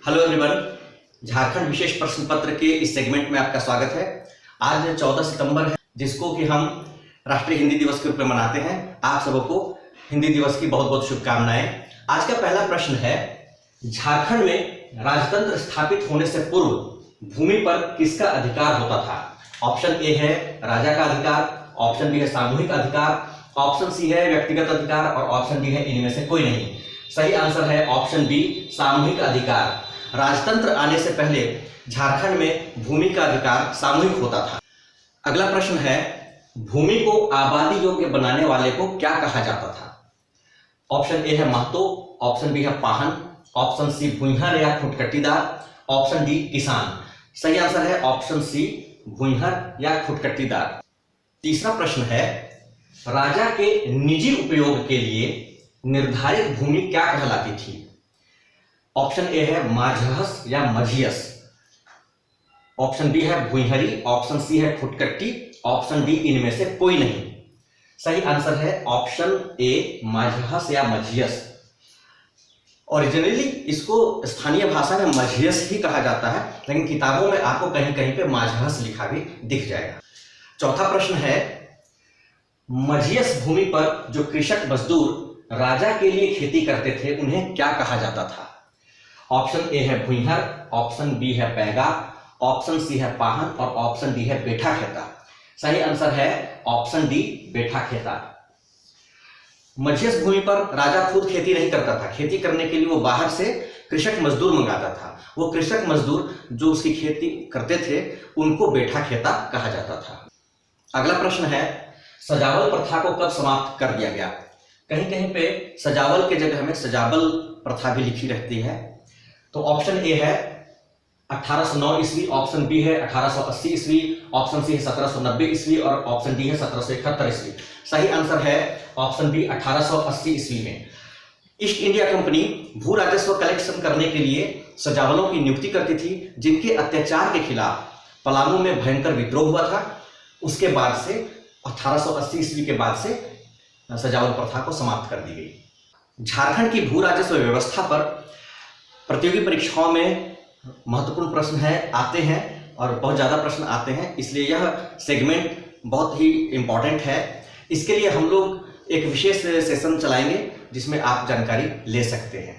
Hello everyone, Jharkhand विशेष प्रश्न पत्र के इस सेगमेंट में आपका स्वागत है। आज 14 सितंबर है, जिसको कि हम राष्ट्रीय हिंदी दिवस के रूप में मनाते हैं। आप सबको हिंदी दिवस की बहुत बहुत शुभकामनाएं। आज का पहला प्रश्न है, झारखंड में राजतंत्र स्थापित होने से पूर्व भूमि पर किसका अधिकार होता था? ऑप्शन ए है राजा का अधिकार, ऑप्शन बी है सामूहिक अधिकार, ऑप्शन सी है व्यक्तिगत अधिकार और ऑप्शन डी है इनमें से कोई नहीं। सही आंसर है ऑप्शन बी, सामूहिक अधिकार। राजतंत्र आने से पहले झारखंड में भूमि का अधिकार सामूहिक होता था। अगला प्रश्न है, भूमि को आबादी योग्य बनाने वाले को क्या कहा जाता था? ऑप्शन ए है महतो, ऑप्शन बी है पाहन, ऑप्शन सी भूइहर या खुटकट्टीदार, ऑप्शन डी किसान। सही आंसर है ऑप्शन सी, भूइहर या खुटकट्टीदार। तीसरा प्रश्न है, राजा के निजी उपयोग के लिए निर्धारित भूमि क्या कहलाती थी? ऑप्शन ए है माझहस या मझियस, ऑप्शन बी है भूइहरी, ऑप्शन सी है खुटकट्टी, ऑप्शन डी इनमें से कोई नहीं। सही आंसर है ऑप्शन ए, माझहस या मझियस। ओरिजिनली इसको स्थानीय भाषा में मझियस ही कहा जाता है, लेकिन किताबों में आपको कहीं कहीं पे माझहस लिखा भी दिख जाएगा। चौथा प्रश्न है, मझियस भूमि पर जो कृषक मजदूर राजा के लिए खेती करते थे उन्हें क्या कहा जाता था? ऑप्शन ए है भूइहर, ऑप्शन बी है पैगा, ऑप्शन सी है पाहन और ऑप्शन डी है बेठा खेता। सही आंसर है ऑप्शन डी, बेठा खेता। मझियस भूमि पर राजा खुद खेती नहीं करता था, खेती करने के लिए वो बाहर से कृषक मजदूर मंगाता था। वो कृषक मजदूर जो उसकी खेती करते थे उनको बेठा खेता कहा जाता था। अगला प्रश्न है, सजावल प्रथा को कब समाप्त कर दिया गया? कहीं कहीं पे सजावल के जगह में सजावल प्रथा भी लिखी रहती है। तो ऑप्शन ए है 1809 ईस्वी, ऑप्शन बी है 1880 ईस्वी, ऑप्शन सी है 1790 ईस्वी और ऑप्शन डी है 1771 ईस्वी। सही आंसर है ऑप्शन बी, 1880 ईस्वी में। ईस्ट इंडिया कंपनी भू राजस्व कलेक्शन करने के लिए सजावलों की नियुक्ति करती थी, जिनके अत्याचार के खिलाफ पलामू में भयंकर विद्रोह हुआ था। उसके बाद से 1880 ईस्वी के बाद से सजावल प्रथा को समाप्त कर दी गई। झारखंड की भू राजस्व व्यवस्था पर प्रतियोगी परीक्षाओं में महत्वपूर्ण प्रश्न आते हैं और बहुत ज़्यादा प्रश्न आते हैं, इसलिए यह सेगमेंट बहुत ही इम्पॉर्टेंट है। इसके लिए हम लोग एक विशेष सेशन चलाएंगे जिसमें आप जानकारी ले सकते हैं।